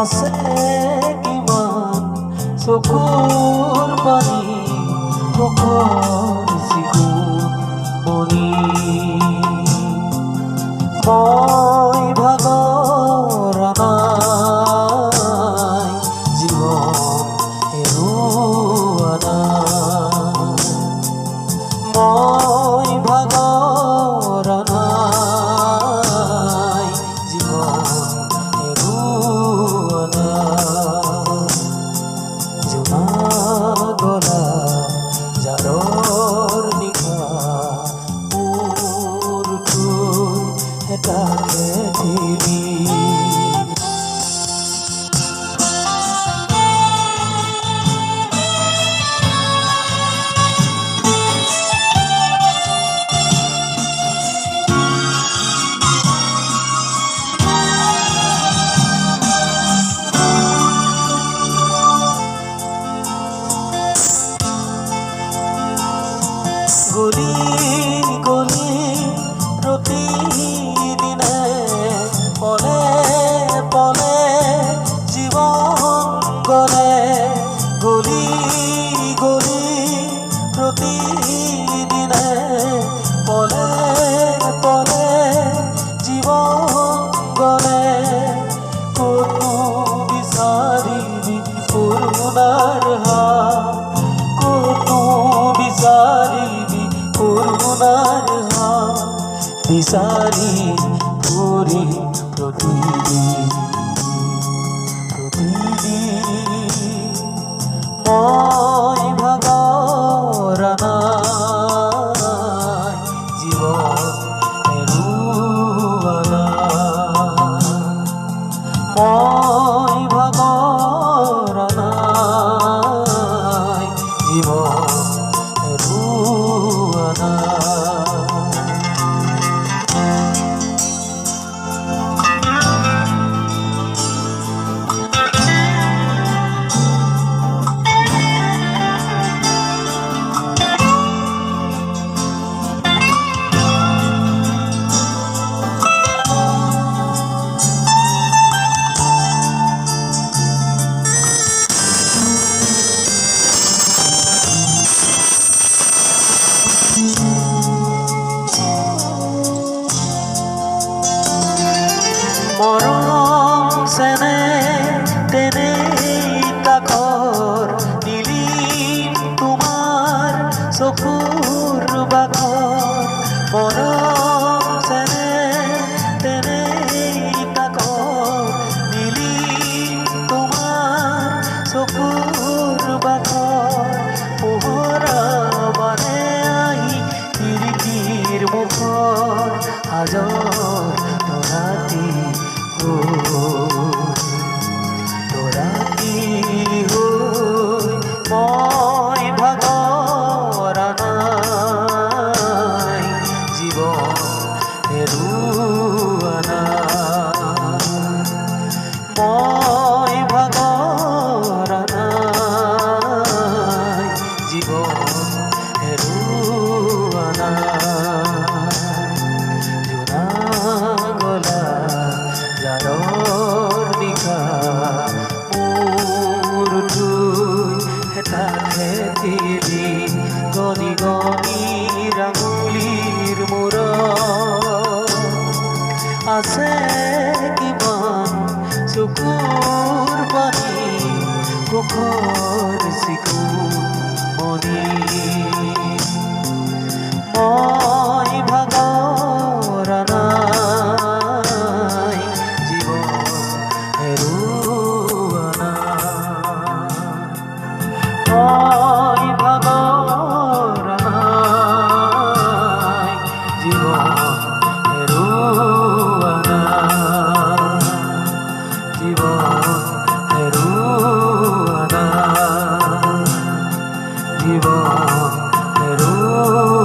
আছে কিমান চকুৰ পানী মুখৰ চিকুণ মনি মই ভাগৰা নাই জীৱন হেৰুৱা নাই মই ভাগৰা নাই জীৱন হেৰুৱা নাই জোনা গলা জাৰৰ নিশা মোৰ থৈ এটা পৃথিৱী গলি গলি প্ৰতিদিনে পলে পলে জীৱন গলে গলি গলি প্ৰতিদিনে পলে পলে জীৱন গলে ক'তনো বিচাৰিবি পুৰণাৰ হাত ক'তনো বিচাৰিবি পুৰণাৰ হাত বিচাৰি ফুৰি প্ৰতিদিন মই ভাগৰা নাই জীৱন হেৰুৱা নাই মই ভাগৰা নাই জীৱন হেৰুৱা নাই মৰম চেনে তেনেই তাকৰ দিলিম তোমাৰ চকুৰ বাখৰ মৰম চেনে তেনেই তাকৰ দিলিম তোমাৰ চকুৰ বাখৰ পোহৰা বাৰে আহি খিৰিকীৰ মুখৰ হাজৰ তৰাতি তৰাতি মই ভাগৰা নাই জীৱন হেৰুৱা নাই মই ভাগৰা নাই জীৱন হেৰুৱা নাই জোনা গলা জাৰৰ নিশা মোৰ থৈ এটা পৃথিৱী গণি গণি ৰাঙলীৰ মূৰত আছে কিমান চকুৰ পানী মুখৰ চিকুণ মনি মই ভাগৰা নাই জীৱন হেৰুৱা নাই মই ভাগৰা নাই জীৱন হেৰুৱা নাই জীৱন হেৰুৱা নাই জীৱন হেৰুৱা